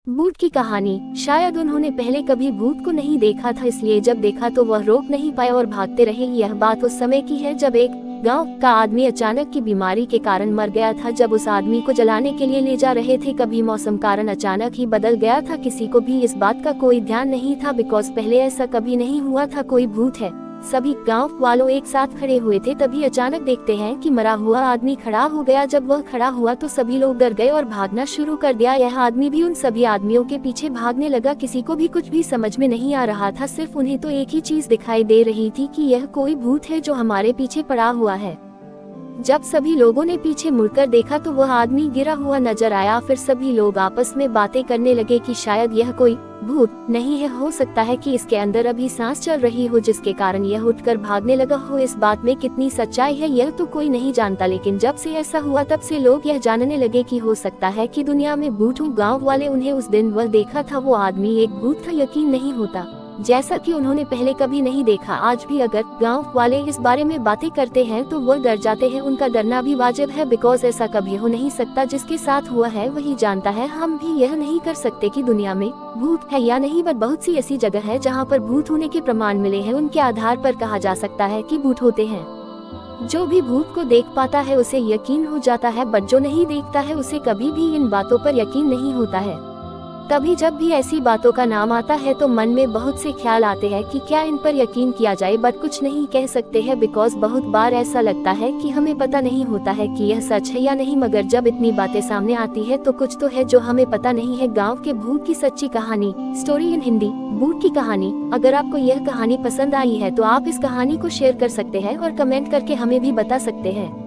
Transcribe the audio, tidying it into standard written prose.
भूत की कहानी। शायद उन्होंने पहले कभी भूत को नहीं देखा था, इसलिए जब देखा तो वह रोक नहीं पाए और भागते रहे। यह बात उस समय की है जब एक गांव का आदमी अचानक की बीमारी के कारण मर गया था। जब उस आदमी को जलाने के लिए ले जा रहे थे, कभी मौसम कारण अचानक ही बदल गया था। किसी को भी इस बात का कोई ध्यान नहीं था, बिकॉज पहले ऐसा कभी नहीं हुआ था। कोई भूत है। सभी गांव वालों एक साथ खड़े हुए थे, तभी अचानक देखते हैं कि मरा हुआ आदमी खड़ा हो गया। जब वह खड़ा हुआ तो सभी लोग डर गए और भागना शुरू कर दिया। यह आदमी भी उन सभी आदमियों के पीछे भागने लगा। किसी को भी कुछ भी समझ में नहीं आ रहा था, सिर्फ उन्हें तो एक ही चीज दिखाई दे रही थी कि यह कोई भूत है जो हमारे पीछे पड़ा हुआ है। जब सभी लोगों ने पीछे मुड़कर देखा तो वह आदमी गिरा हुआ नजर आया। फिर सभी लोग आपस में बातें करने लगे कि शायद यह कोई भूत नहीं है, हो सकता है कि इसके अंदर अभी सांस चल रही हो जिसके कारण यह उठकर भागने लगा हो। इस बात में कितनी सच्चाई है यह तो कोई नहीं जानता, लेकिन जब से ऐसा हुआ तब से लोग यह जानने लगे कि हो सकता है कि दुनिया में भूत हो। गाँव वाले उन्हें उस दिन वह देखा था वो आदमी एक भूत था, यकीन नहीं होता, जैसा कि उन्होंने पहले कभी नहीं देखा। आज भी अगर गांव वाले इस बारे में बातें करते हैं तो वह डर जाते हैं। उनका डरना भी वाजिब है, बिकॉज ऐसा कभी हो नहीं सकता। जिसके साथ हुआ है वही जानता है। हम भी यह नहीं कर सकते कि दुनिया में भूत है या नहीं, बट बहुत सी ऐसी जगह है जहां पर भूत होने के प्रमाण मिले हैं। उनके आधार पर कहा जा सकता है कि भूत होते हैं। जो भी भूत को देख पाता है उसे यकीन हो जाता है, बट जो नहीं देखता है उसे कभी भी इन बातों पर यकीन नहीं होता है। तभी जब भी ऐसी बातों का नाम आता है तो मन में बहुत से ख्याल आते हैं कि क्या इन पर यकीन किया जाए, बट कुछ नहीं कह सकते हैं, बिकॉज बहुत बार ऐसा लगता है कि हमें पता नहीं होता है कि यह सच है या नहीं। मगर जब इतनी बातें सामने आती है तो कुछ तो है जो हमें पता नहीं है। गांव के भूत की सच्ची कहानी, स्टोरी इन हिंदी, भूत की कहानी। अगर आपको यह कहानी पसंद आई है तो आप इस कहानी को शेयर कर सकते हैं और कमेंट करके हमें भी बता सकते हैं।